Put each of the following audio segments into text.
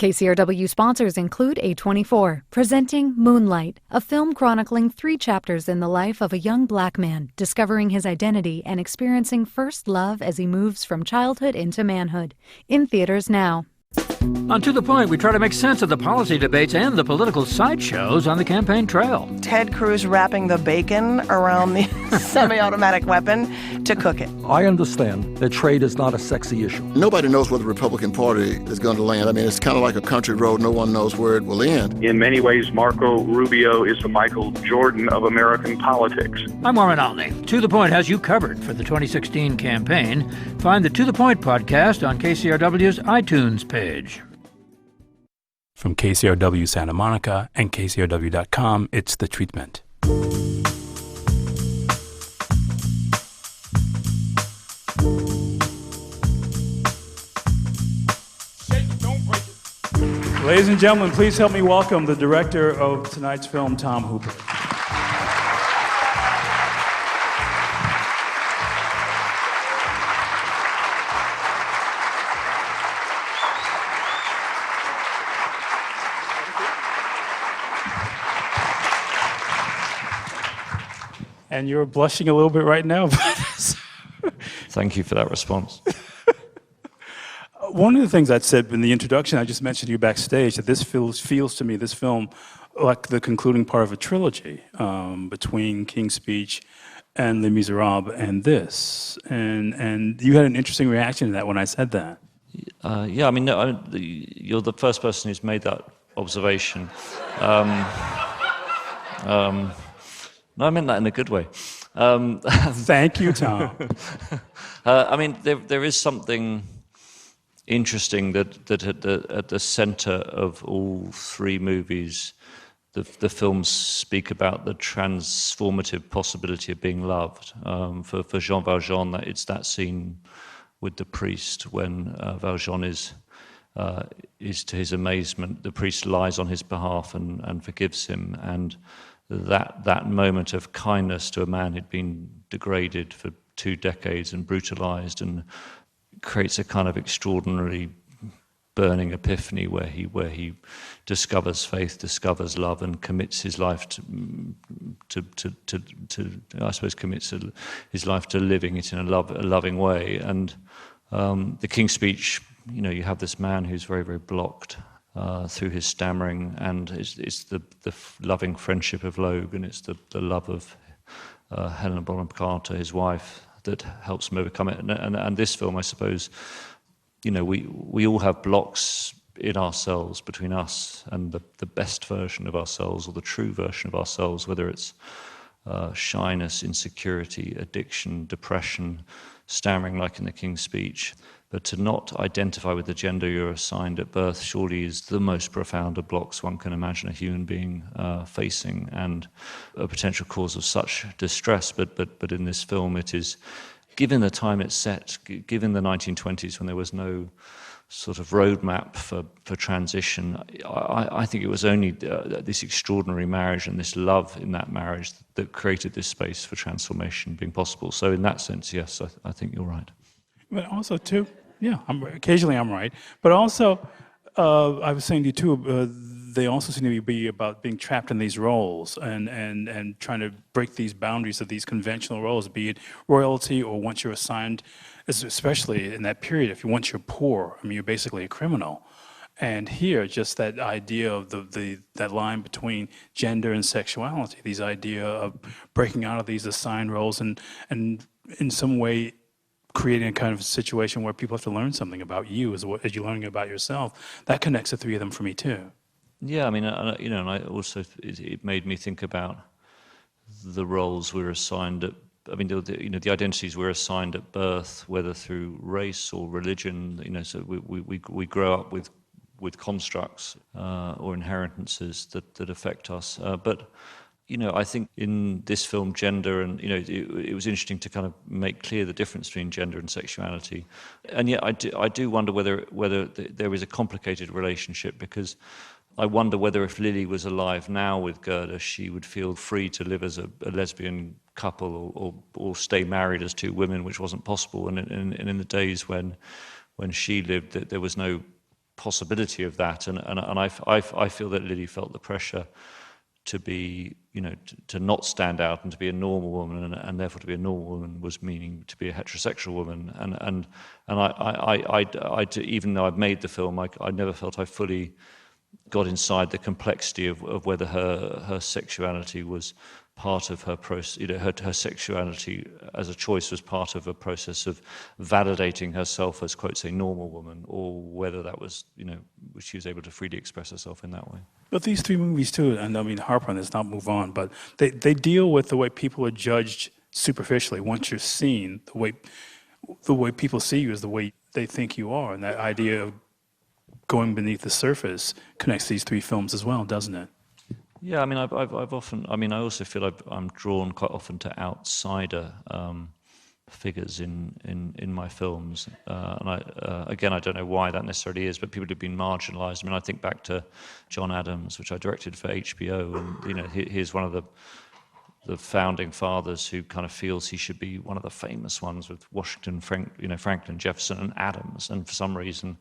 KCRW sponsors include A24, presenting Moonlight, a film chronicling 3 chapters in the life of a young black man, discovering his identity and experiencing first love as he moves from childhood into manhood. In theaters now. On To The Point, we try to make sense of the policy debates and the political sideshows on the campaign trail. Ted Cruz wrapping the bacon around the semi-automatic weapon to cook it. I understand that trade is not a sexy issue. Nobody knows where the Republican Party is going to land. I mean, it's kind of like a country road. No one knows where it will end. In many ways, Marco Rubio is the Michael Jordan of American politics. I'm Warren Olney. To The Point has you covered for the 2016 campaign. Find the To The Point podcast on KCRW's iTunes page. From KCRW Santa Monica and KCRW.com, it's The Treatment. Ladies and gentlemen, please help me welcome the director of tonight's film, Tom Hooper. And you're blushing a little bit right now. Thank you for that response. One of the things I'd said in the introduction, I just mentioned to you backstage, that this feels to me, this film, like the concluding part of a trilogy between King's Speech and Les Miserables and this. And you had an interesting reaction to that when I said that. Yeah, I mean, you're the first person who's made that observation. No, I meant that in a good way. Thank you, Tom. I mean, there is something interesting that at the center of all 3 movies, the films speak about the transformative possibility of being loved. For Jean Valjean, it's that scene with the priest when Valjean is to his amazement, the priest lies on his behalf and forgives him, and that moment of kindness to a man who'd been degraded for 2 decades and brutalized, and creates a kind of extraordinarily burning epiphany where he discovers faith, discovers love, and commits his life to I suppose commits his life to living it in a loving way. And the King's Speech, you know, you have this man who's very, very blocked through his stammering, and it's the loving friendship of Logue, and it's the love of Helena Bonham Carter, his wife, that helps him overcome it. And this film, I suppose, you know, we all have blocks in ourselves, between us and the best version of ourselves, or the true version of ourselves, whether it's shyness, insecurity, addiction, depression, stammering like in the King's Speech. But to not identify with the gender you're assigned at birth surely is the most profound of blocks one can imagine a human being facing, and a potential cause of such distress. But in this film, it is, given the time it's set, given the 1920s when there was no sort of roadmap for transition, I think it was only this extraordinary marriage and this love in that marriage that created this space for transformation being possible. So in that sense, yes, I think you're right. But also, too, yeah, occasionally I'm right. But also, I was saying to you, too, they also seem to be about being trapped in these roles and trying to break these boundaries of these conventional roles, be it royalty or once you're assigned, especially in that period, once you're poor, I mean, you're basically a criminal. And here, just that idea of that line between gender and sexuality, these idea of breaking out of these assigned roles and in some way creating a kind of situation where people have to learn something about you as you're learning about yourself. That connects the 3 of them for me too. Yeah, I mean, you know, and I also, it made me think about the roles we're assigned at, I mean, the identities we're assigned at birth, whether through race or religion, you know, so we grow up with constructs or inheritances that affect us. But you know, I think in this film, gender and, you know, it was interesting to kind of make clear the difference between gender and sexuality. And yet I do wonder whether there is a complicated relationship, because I wonder whether if Lily was alive now with Gerda, she would feel free to live as a lesbian couple or stay married as 2 women, which wasn't possible. And in the days when she lived, there was no possibility of that, and I feel that Lily felt the pressure to be, to not stand out and to be a normal woman, and therefore to be a normal woman was meaning to be a heterosexual woman, and I even though I've made the film, I never felt I fully got inside the complexity of whether her sexuality was part of her process, her sexuality as a choice was part of a process of validating herself as, quote, say, normal woman, or whether that was, she was able to freely express herself in that way. But these three movies too, and I mean, harp on this, not move on, but they deal with the way people are judged superficially. Once you're seen, the way people see you is the way they think you are, and that idea of going beneath the surface connects these three films as well, doesn't it? Yeah, I mean, I've often, I also feel I'm drawn quite often to outsider figures in my films, and I don't know why that necessarily is, but people who've been marginalised. I mean, I think back to John Adams, which I directed for HBO, and he's one of the founding fathers who kind of feels he should be one of the famous ones with Washington, Franklin, Jefferson, and Adams, and for some reason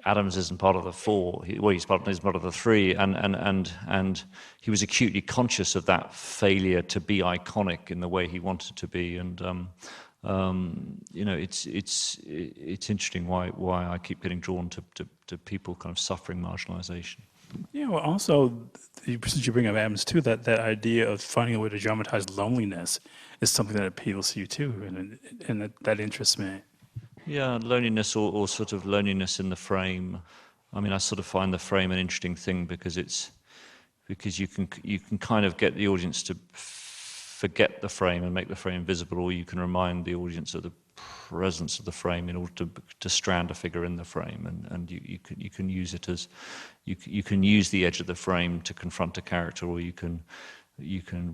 Adams isn't part of the four. He's part of the three, and he was acutely conscious of that failure to be iconic in the way he wanted to be. And it's interesting why I keep getting drawn to people kind of suffering marginalization. Yeah, well, also, since you bring up Adams too, that idea of finding a way to dramatize loneliness is something that appeals to you too, and that interests me. Yeah, loneliness or sort of loneliness in the frame. I mean, I sort of find the frame an interesting thing because you can kind of get the audience to forget the frame and make the frame visible, or you can remind the audience of the presence of the frame in order to strand a figure in the frame, and you can use it as you can use the edge of the frame to confront a character, or you can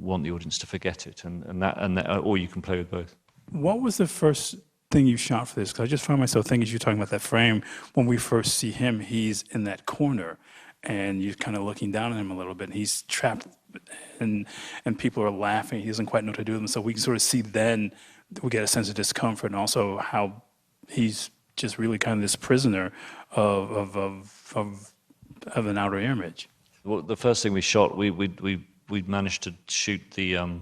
want the audience to forget it, and that, or you can play with both. What was the first thing you shot for this? Because I just found myself thinking, as you're talking about that frame, when we first see him, he's in that corner, and you're kind of looking down on him a little bit, and he's trapped, and people are laughing. He doesn't quite know what to do with him. So we can sort of see then, we get a sense of discomfort, and also how he's just really kind of this prisoner of an outer image. Well, the first thing we shot, we managed to shoot the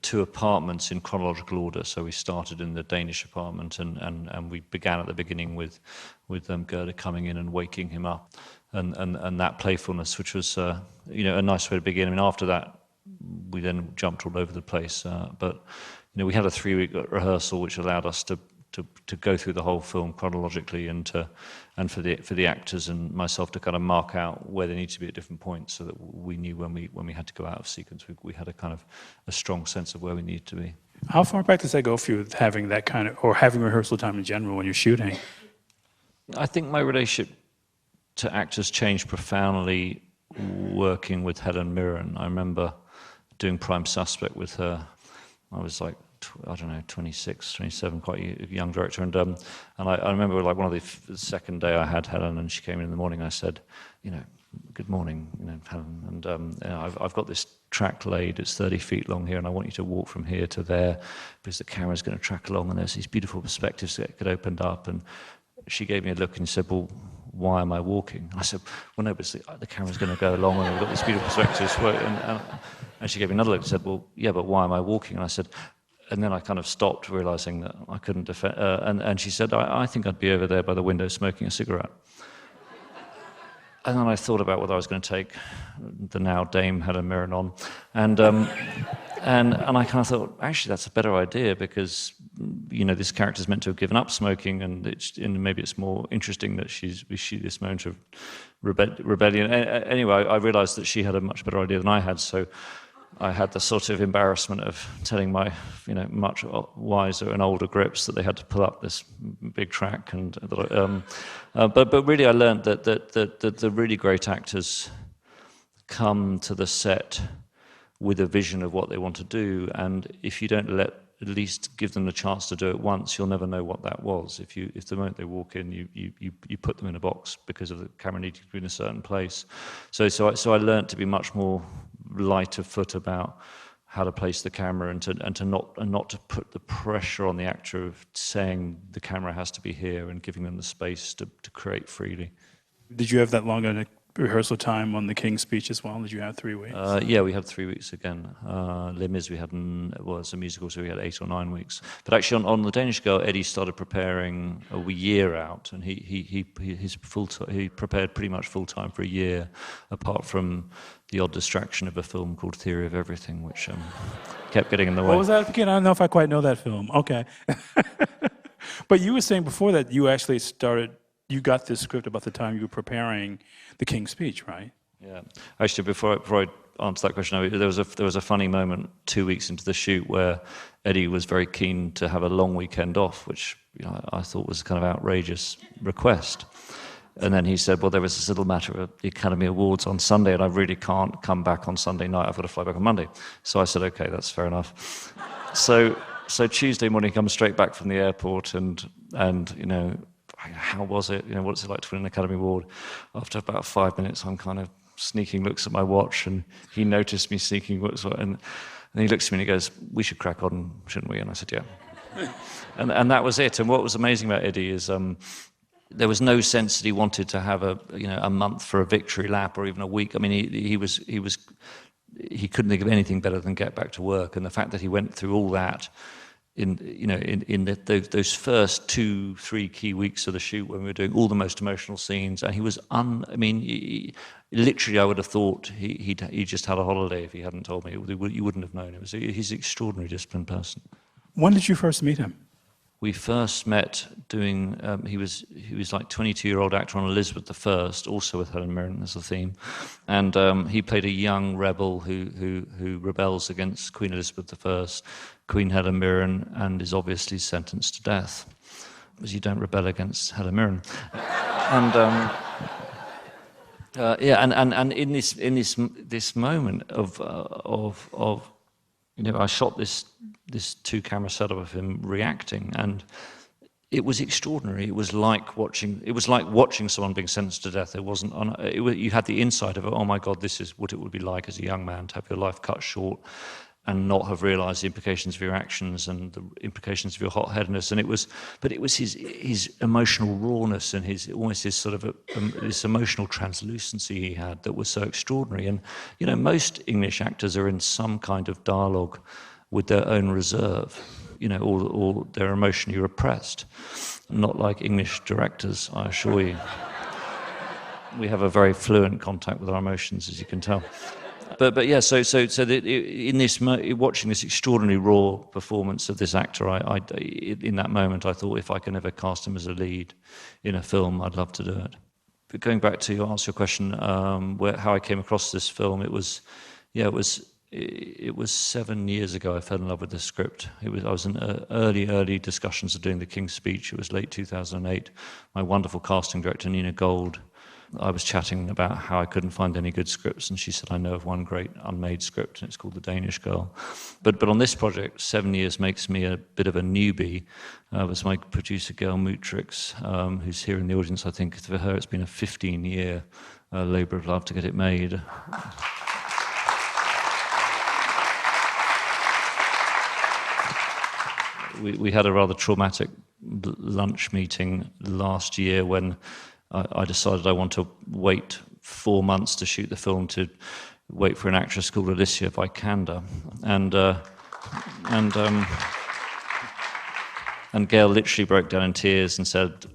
two apartments in chronological order. So we started in the Danish apartment, and we began at the beginning with Gerda coming in and waking him up, and that playfulness, which was a nice way to begin. I mean, after that, we then jumped all over the place. But we had a 3-week rehearsal, which allowed us to go through the whole film chronologically, and for the actors and myself to kind of mark out where they need to be at different points, so that we knew when we had to go out of sequence, we had a strong sense of where we needed to be. How far back does that go for you, having that kind of, or having rehearsal time in general when you're shooting? I think my relationship to actors changed profoundly working with Helen Mirren. I remember doing Prime Suspect with her. I was like, 26, 27, quite a young director, and I remember like one of the second day I had Helen, and she came in the morning. I said, good morning, Helen, and I've got this track laid. It's 30 feet long here, and I want you to walk from here to there because the camera's going to track along, and there's these beautiful perspectives that get opened up. And she gave me a look and said, well, why am I walking? I said, well, no, but the camera's going to go along, and we've got these beautiful perspectives. And she gave me another look and said, well, yeah, but why am I walking? And I said, and then I kind of stopped, realizing that I couldn't defend. And she said, I think I'd be over there by the window smoking a cigarette. And then I thought about whether I was going to take the now Dame Helen Mirren on, and I kind of thought, actually, that's a better idea, because this character's meant to have given up smoking, and maybe it's more interesting that we see this moment of rebellion. Anyway, I realized that she had a much better idea than I had, so I had the sort of embarrassment of telling my, much wiser and older grips that they had to pull up this big track, but really I learned that the really great actors come to the set with a vision of what they want to do, and if you don't at least give them the chance to do it once, you'll never know what that was. If the moment they walk in, you put them in a box because of the camera needing to be in a certain place. So I learned to be much more light of foot about how to place the camera, and not to put the pressure on the actor of saying the camera has to be here and giving them the space to create freely. Did you have that long a rehearsal time on the King's Speech as well? Did you have 3 weeks? Yeah, we had 3 weeks again. Les Mis, we had, it's a musical, so we had 8 or 9 weeks. But actually, on the Danish Girl, Eddie started preparing a year out, and he prepared pretty much full time for a year, apart from the odd distraction of a film called Theory of Everything, which kept getting in the way. What was that again? I don't know if I quite know that film. Okay. But you were saying before that you actually you got this script about the time you were preparing the King's Speech, right? Yeah. Actually, before I answer that question, there was a funny moment 2 weeks into the shoot where Eddie was very keen to have a long weekend off, which I thought was a kind of outrageous request. And then he said, well, there was this little matter of the Academy Awards on Sunday, and I really can't come back on Sunday night. I've got to fly back on Monday. So I said, okay, that's fair enough. So Tuesday morning, he comes straight back from the airport, and how was it? What's it like to win an Academy Award? After about 5 minutes, I'm kind of sneaking looks at my watch, and he noticed me sneaking looks, and he looks at me and he goes, we should crack on, shouldn't we? And I said, yeah. and that was it. And what was amazing about Eddie is there was no sense that he wanted to have a month for a victory lap or even a week. I mean, he couldn't think of anything better than get back to work, and the fact that he went through all that in those first 2-3 key weeks of the shoot when we were doing all the most emotional scenes, and he was literally I would have thought he just had a holiday if he hadn't told me. You wouldn't have known. He's an extraordinarily disciplined person. When did you first meet him? We first met doing, he was like 22-year-old actor on Elizabeth I, also with Helen Mirren as a theme. And he played a young rebel who rebels against Queen Elizabeth I, Queen Helen Mirren, and is obviously sentenced to death, because you don't rebel against Helen Mirren. And and in this moment of I shot this 2-camera setup of him reacting, and it was extraordinary. It was like watching someone being sentenced to death. It wasn't. You had the insight of, oh my God, this is what it would be like as a young man to have your life cut short and not have realised the implications of your actions and the implications of your hot-headedness. And it was his emotional rawness and his sort of this emotional translucency he had that was so extraordinary. And most English actors are in some kind of dialogue with their own reserve, or they're emotionally repressed. Not like English directors, I assure you. We have a very fluent contact with our emotions, as you can tell. But yeah, so watching this extraordinarily raw performance of this actor, in that moment I thought, if I can ever cast him as a lead in a film, I'd love to do it. But going back to answer your question, how I came across this film, it was 7 years ago I fell in love with the script. I was in early discussions of doing the King's Speech. It was late 2008. My wonderful casting director, Nina Gold, I was chatting about how I couldn't find any good scripts, and she said, I know of one great unmade script, and it's called The Danish Girl. But on this project, 7 years makes me a bit of a newbie. It was my producer, Gail Mutrix, who's here in the audience. I think for her it's been a 15-year labour of love to get it made. We had a rather traumatic lunch meeting last year when I decided I want to wait 4 months to shoot the film, to wait for an actress called Alicia Vikander. And Gail literally broke down in tears and said,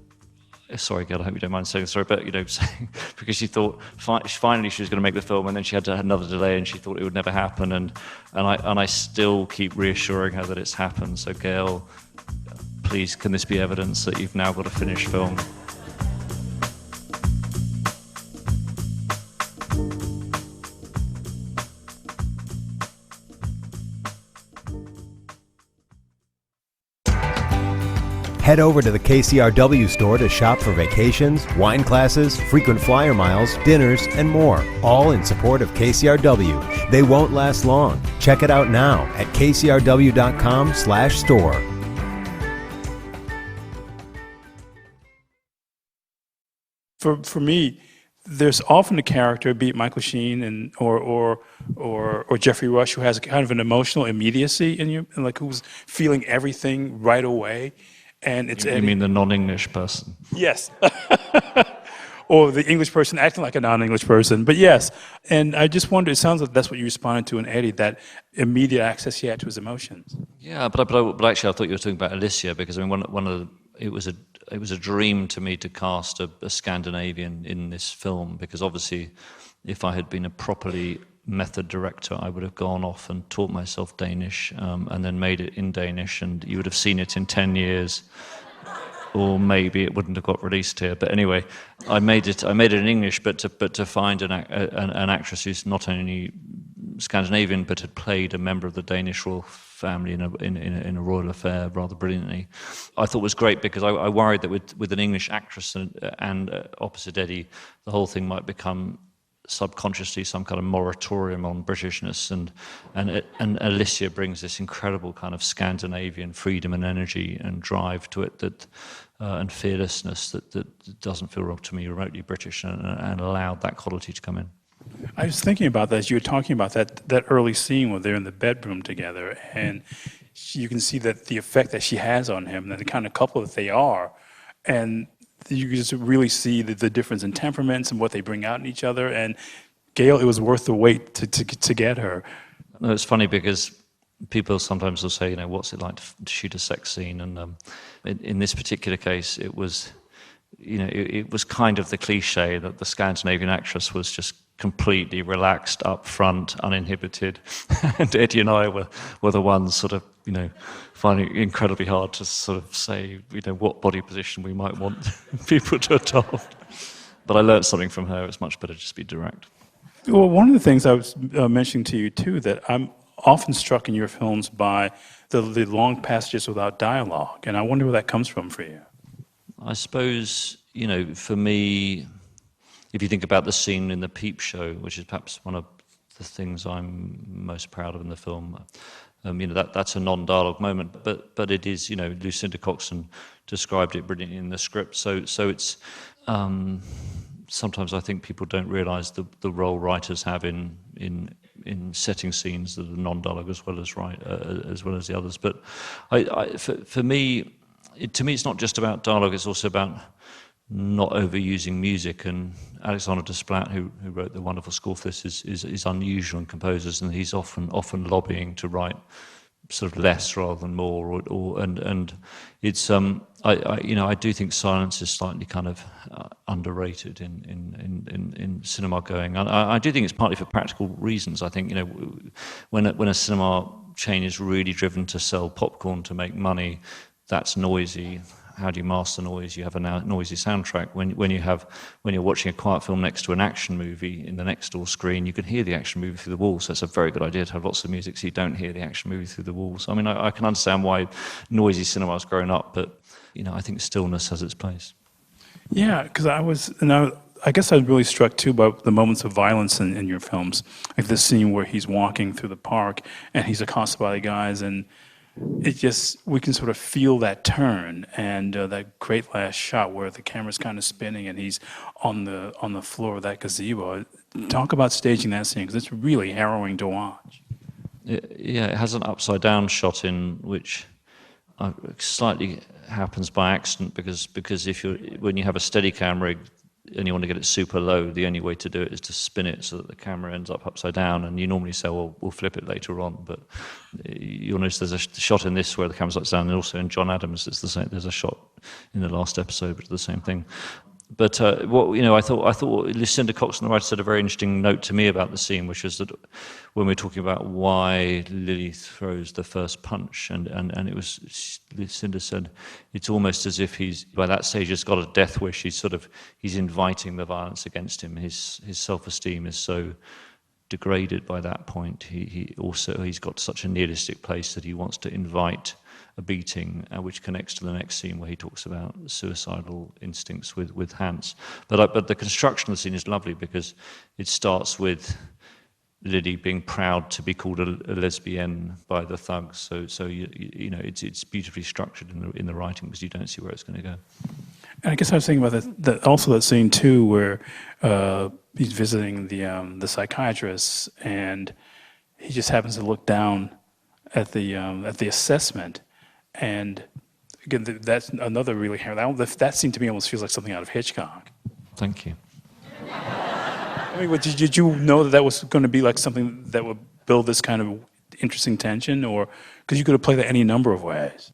sorry, Gail, I hope you don't mind saying sorry, but because she thought finally she was going to make the film, and then she had to have another delay, and she thought it would never happen, and I still keep reassuring her that it's happened. So Gail, please, can this be evidence that you've now got a finished film? Head over to the KCRW store to shop for vacations, wine classes, frequent flyer miles, dinners, and more, all in support of KCRW. They won't last long. Check it out now at kcrw.com/store. For me, there's often a character, be it Michael Sheen or Jeffrey Rush, who has kind of an emotional immediacy in you, and like who's feeling everything right away. And it's you mean the non-English person? Yes. or the English person acting like a non-English person. But yes, and I just wonder, it sounds like that's what you responded to in Eddie, that immediate access he had to his emotions. Yeah, but actually I thought you were talking about Alicia, because I mean one of the, it was a dream to me to cast a Scandinavian in this film, because obviously if I had been a properly method director, I would have gone off and taught myself Danish, and then made it in Danish, and you would have seen it in 10 years, or maybe it wouldn't have got released here. But anyway, I made it in English, but to find an actress who's not only Scandinavian but had played a member of the Danish royal family in a royal affair rather brilliantly, I thought was great, because I worried that with an English actress and opposite Eddie, the whole thing might become subconsciously some kind of moratorium on Britishness, and Alicia brings this incredible kind of Scandinavian freedom and energy and drive to it, that and fearlessness that doesn't feel to me remotely British, and allowed that quality to come in. I was thinking about that as you were talking about that early scene where they're in the bedroom together, and you can see that the effect that she has on him, and the kind of couple that they are, and you can just really see the difference in temperaments and what they bring out in each other. And Gail, it was worth the wait to get her. No, it's funny because people sometimes will say, what's it like to shoot a sex scene? And in this particular case, it was, it was kind of the cliche that the Scandinavian actress was just completely relaxed, up front, uninhibited, and Eddie and I were the ones sort of, finding it incredibly hard to sort of say, what body position we might want people to adopt. But I learned something from her. It's much better to just be direct. Well, one of the things I was mentioning to you too, that I'm often struck in your films by the long passages without dialogue, and I wonder where that comes from for you. I suppose, for me, if you think about the scene in the Peep Show, which is perhaps one of the things I'm most proud of in the film, that's a non-dialogue moment, but it is, Lucinda Coxon described it brilliantly in the script. So it's sometimes I think people don't realise the role writers have in setting scenes that are non-dialogue as well as the others. But for me, to me, it's not just about dialogue; it's also about not overusing music. And Alexander Desplat, who wrote the wonderful score for this, is unusual in composers, and he's often lobbying to write sort of less rather than more, and it's I do think silence is slightly kind of underrated in cinema going. And I do think it's partly for practical reasons. I think when a cinema chain is really driven to sell popcorn to make money, that's noisy. How do you master noise? You have a noisy soundtrack. When you're watching a quiet film next to an action movie in the next door screen, you can hear the action movie through the walls. So it's a very good idea to have lots of music so you don't hear the action movie through the walls. I mean, I can understand why noisy cinema has grown up, but I think stillness has its place. Yeah, because I guess I was really struck too by the moments of violence in your films, like this scene where he's walking through the park and he's accosted by the guys, and we can sort of feel that turn, and that great last shot where the camera's kind of spinning and he's on the floor of that gazebo. Talk about staging that scene, because it's really harrowing to watch. Yeah, it has an upside down shot in which slightly happens by accident, because when you have a Steadicam rig and you want to get it super low, the only way to do it is to spin it so that the camera ends up upside down, and you normally say, well, we'll flip it later on, but you'll notice there's a shot in this where the camera's upside down, and also in John Adams it's the same. There's a shot in the last episode which is the same thing. But I thought Lucinda Coxon, the writer, said a very interesting note to me about the scene, which is that when we're talking about why Lily throws the first punch, and it was, Lucinda said, it's almost as if he's, by that stage, has got a death wish. He's inviting the violence against him. His self-esteem is so degraded by that point. He's got such a nihilistic place that he wants to invite a beating, which connects to the next scene where he talks about suicidal instincts with Hans. But the construction of the scene is lovely, because it starts with Lily being proud to be called a lesbian by the thugs. So it's beautifully structured in the writing, because you don't see where it's going to go. And I guess I was thinking about that scene too, where he's visiting the psychiatrist, and he just happens to look down at the assessment. And again, that's another really that scene to me almost feels like something out of Hitchcock. Thank you. I mean, did you know that was going to be like something that would build this kind of interesting tension, or because you could have played that any number of ways?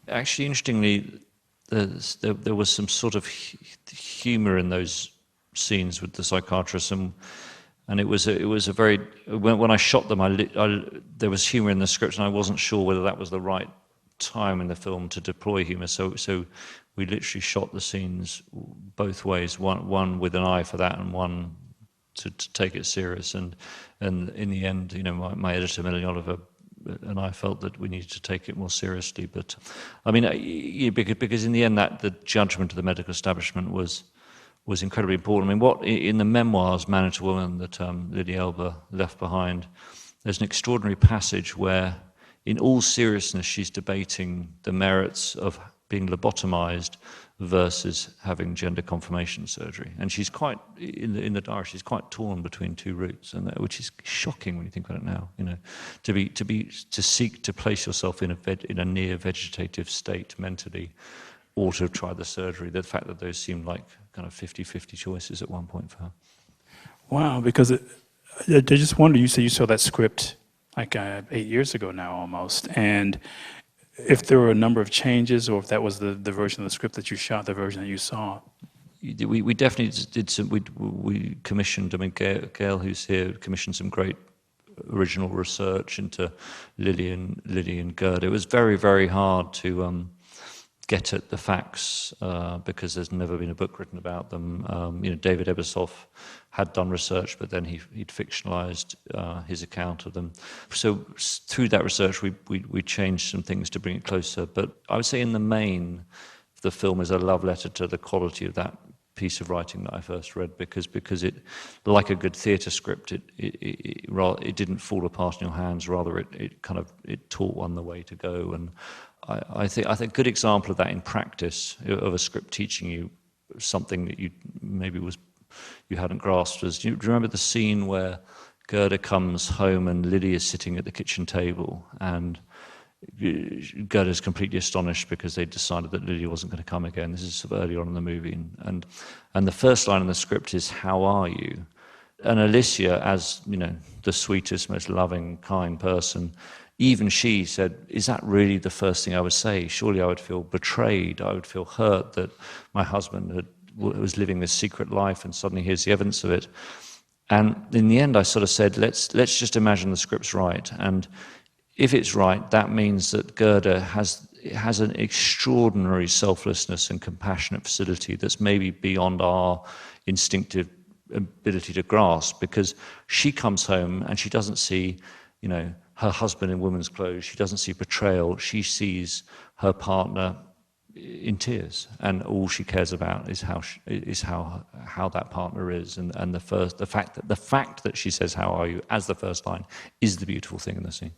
Actually, interestingly, there was some sort of humor in those scenes with the psychiatrist, and it was a very, when I shot them, there was humor in the script, and I wasn't sure whether that was the right time in the film to deploy humor. So we literally shot the scenes both ways, one with an eye for that, and one to take it serious. And in the end, you know, my editor, Melanie Oliver, and I felt that we needed to take it more seriously. But I mean, because in the end, that the judgment of the medical establishment was incredibly important. I mean, what in the memoirs, Man to Woman, that Lily Elba left behind, there's an extraordinary passage where, in all seriousness, she's debating the merits of being lobotomized versus having gender confirmation surgery. And she's quite, in the diary, she's quite torn between two routes, and which is shocking when you think about it now. You know, to seek to place yourself in a near vegetative state mentally, or to have tried the surgery. The fact that those seemed like kind of 50-50 choices at one point for her. Wow, because I just wonder, you say you saw that script like 8 years ago now almost, and if there were a number of changes, or if that was the version of the script that you shot, the version that you saw. We definitely did some, we commissioned, I mean, Gail, who's here, commissioned some great original research into Lily and Gerda. It was very, very hard to get at the facts because there's never been a book written about them. You know, David Ebersoff had done research, but then he'd fictionalized his account of them. So through that research, we changed some things to bring it closer. But I would say in the main, the film is a love letter to the quality of that piece of writing that I first read, because it, like a good theatre script, it didn't fall apart in your hands. Rather, it taught one the way to go. And I think a good example of that in practice, of a script teaching you something that you maybe you hadn't grasped, was, do you remember the scene where Gerda comes home and Lily is sitting at the kitchen table, and Gerda's completely astonished because they decided that Lily wasn't going to come again. This is sort of early on in the movie, and the first line in the script is, "How are you?" And Alicia, as you know, the sweetest, most loving, kind person, even she said, "Is that really the first thing I would say? Surely I would feel betrayed. I would feel hurt that my husband was living this secret life, and suddenly here's the evidence of it." And in the end, I sort of said, let's just imagine the script's right. And if it's right, that means that Gerda has an extraordinary selflessness and compassionate facility that's maybe beyond our instinctive ability to grasp, because she comes home and she doesn't see, you know, her husband in women's clothes. She doesn't see betrayal. She sees her partner in tears, and all she cares about is how that partner is. And the fact that she says, "How are you?" as the first line is the beautiful thing in the scene.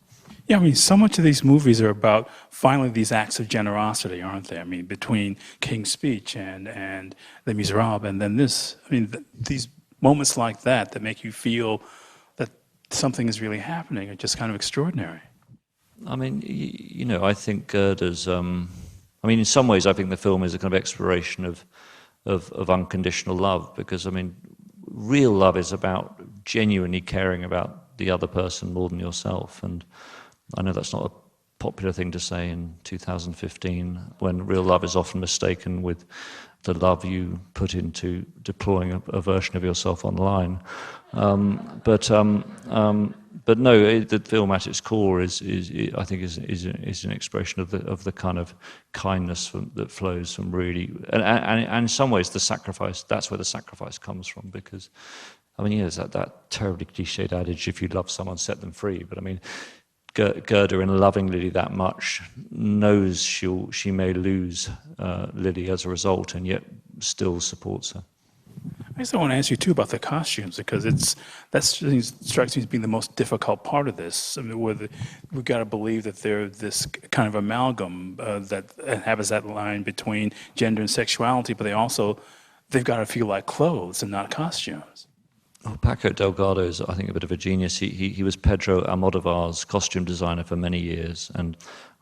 Yeah, I mean, so much of these movies are about finally these acts of generosity, aren't they? I mean, between King's Speech and Les Miserables, and then this. I mean, these moments like that make you feel that something is really happening are just kind of extraordinary. I mean, you know, I think Gerda's. I mean, in some ways, I think the film is a kind of exploration of unconditional love, because, I mean, real love is about genuinely caring about the other person more than yourself. And I know that's not a popular thing to say in 2015, when real love is often mistaken with the love you put into deploying a version of yourself online. But no, the film at its core is I think an expression of the kind of kindness that flows from really, and in some ways the sacrifice. That's where the sacrifice comes from, because, I mean, there's that terribly cliched adage, if you love someone, set them free. But I mean, Gerda, in loving Lily that much, knows she may lose Lily as a result, and yet still supports her. I guess I want to ask you too about the costumes, because that strikes me as being the most difficult part of this. I mean, we've got to believe that they're this kind of amalgam that inhabits that line between gender and sexuality, but they've got to feel like clothes and not costumes. Paco Delgado is, I think, a bit of a genius. He was Pedro Almodovar's costume designer for many years, and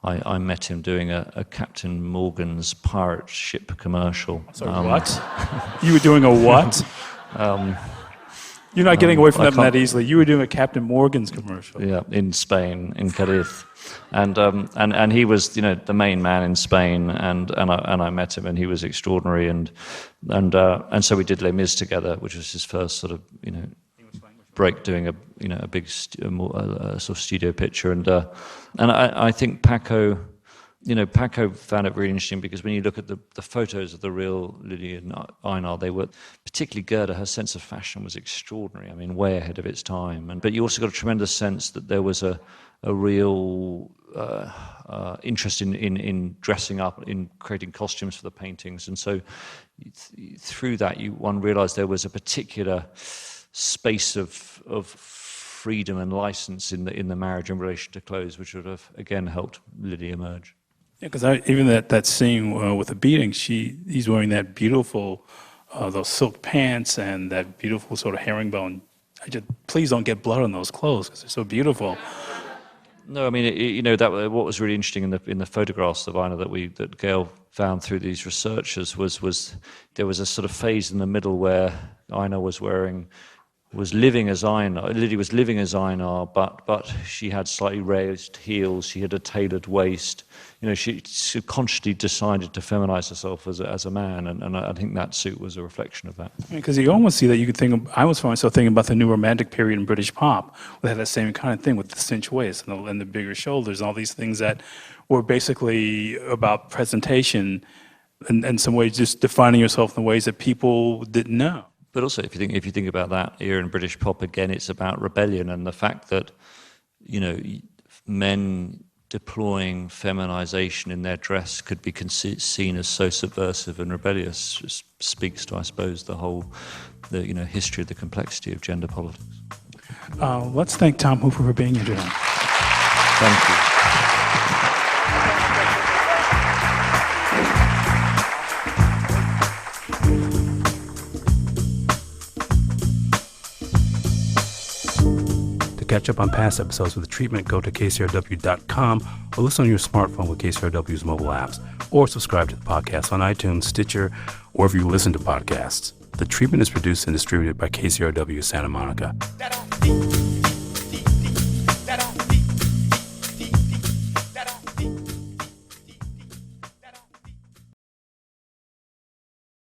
I met him doing a Captain Morgan's pirate ship commercial. Sorry, what? You were doing a what? You're not getting away from that easily. You were doing a Captain Morgan's commercial. Yeah, in Spain, in Cadiz, and he was, the main man in Spain, and I met him, and he was extraordinary, and so we did Les Mis together, which was his first sort of break doing a big sort of studio picture, and I think Paco found it really interesting because when you look at the photos of the real Lillian Einar, they were, particularly Gerda, her sense of fashion was extraordinary. I mean, way ahead of its time. But you also got a tremendous sense that there was a real interest in dressing up, in creating costumes for the paintings. And so through that, one realized there was a particular space of freedom and license in the marriage in relation to clothes, which would have, again, helped Lily emerge. Yeah, because even that scene with the beating, he's wearing that beautiful, those silk pants and that beautiful sort of herringbone. Please don't get blood on those clothes because they're so beautiful. No, I mean, that what was really interesting in the photographs of Einar that Gail found through these researchers was there was a sort of phase in the middle where Einar was living as Einar. Lily was living as Einar, but she had slightly raised heels. She had a tailored waist. She consciously decided to feminize herself as a man, and I think that suit was a reflection of that. Because you almost see that. You could think. I was myself thinking about the new romantic period in British pop. They had that same kind of thing with the cinch waist and the bigger shoulders, and all these things that were basically about presentation, and in some ways just defining yourself in ways that people didn't know. But also, if you think about that era in British pop, again, it's about rebellion and the fact that, men deploying feminization in their dress could be seen as so subversive and rebellious. It speaks to, I suppose, the history of the complexity of gender politics. Let's thank Tom Hooper for being here today. Thank you. To catch up on past episodes with The Treatment, go to KCRW.com or listen on your smartphone with KCRW's mobile apps, or subscribe to the podcast on iTunes, Stitcher, or wherever you listen to podcasts. The Treatment is produced and distributed by KCRW Santa Monica.